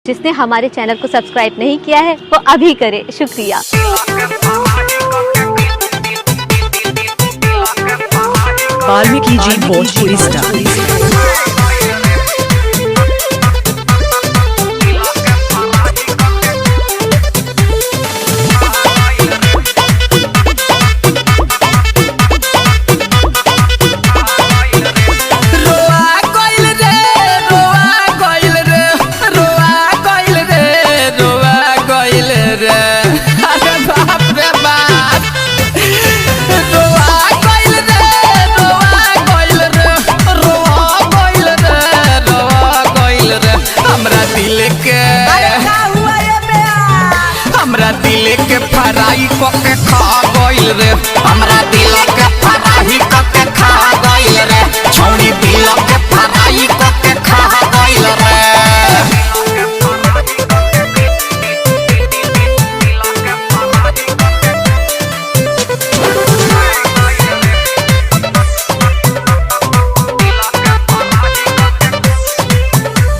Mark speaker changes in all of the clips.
Speaker 1: जिसने हमारे चैनल को सब्सक्राइब नहीं किया है वो अभी करे। शुक्रिया।
Speaker 2: वाल्मीकि जी भोजपुरी स्टार।
Speaker 3: हमरा दिल के फराई को के खा गइल रे, हमरा दिल के फराई को के खा गइल रे, छौनी दिल के फराई को के खा गइल रे।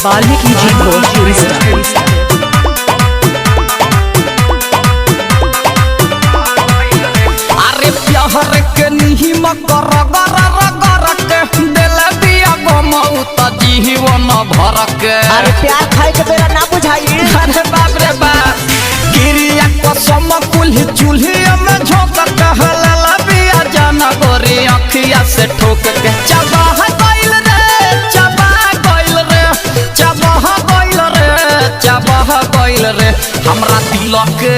Speaker 2: वाल्मीकि जी भोजपुरी स्टार।
Speaker 3: हर के नहीं मकर गर गर के दिल दिया गमौत जीवन भर के।
Speaker 4: अरे प्यार खाए के बेरा ना बुझाई।
Speaker 3: अरे बाप रे बाप गिरिया कसम कुल्ही चूल्ही में झोंक के हलला बिया जाना गोरी अखिया से ठोक के। चबाह गइल रे, चबाह गइल रे, चबाह गइल रे, चबाह गइल रे हमरा दिल के।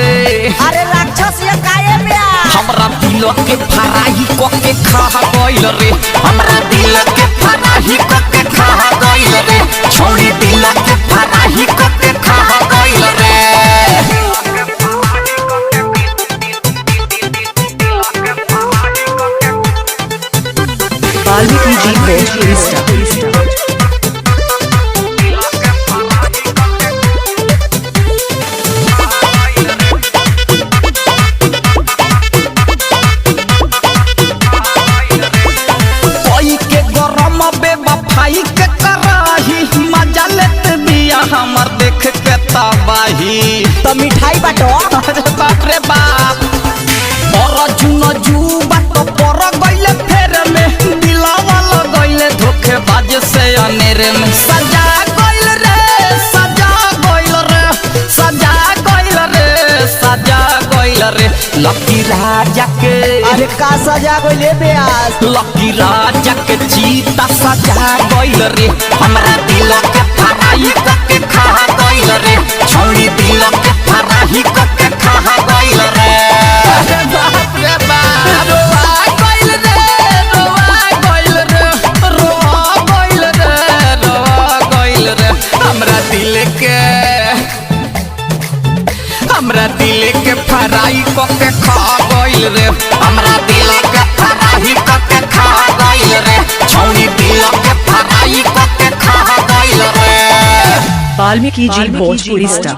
Speaker 4: अरे राक्षस ये काहे में
Speaker 3: हमरा दिल के फराही को के खा गइल रे, हमरा दिल के फराही को के खा गइल रे, छौड़ी दिल के फराही को के खा गइल रे।
Speaker 2: वाल्मीकि जी भोजपुरी स्टार।
Speaker 3: के कराही मजा लेत बिया हमर देख के तबाही।
Speaker 4: तो मिठाई बाटो।
Speaker 3: अरे बाप रे बाप और जुन जू बात पर गइले फेर में दिलावा लगइले धोखेबाज से अनेरे में। सजा गइल रे, सजा गइल रे, सजा गइल रे, सजा गइल रे लकी राजा के।
Speaker 4: अरे का सजा गइले ब्यास।
Speaker 3: लकी राजा के चीता सजा गइल रे, हमरा दिल के फराई को के खा गइल रे, छौड़ी दिल के फराई को के खा गइल रे। अरे बाप रे बाप रोआ गइल रे, रोआ गइल रे, रोआ गइल रे, रोआ गइल रे हमरा दिल के। हमरा दिल के फराई को के खा गइल रे, हमरा दिल के फराई को के खा गइल रे, छौनी दिल के फराई को के खा गइल रे।
Speaker 2: वाल्मीकि जी भोजपुरी स्टार।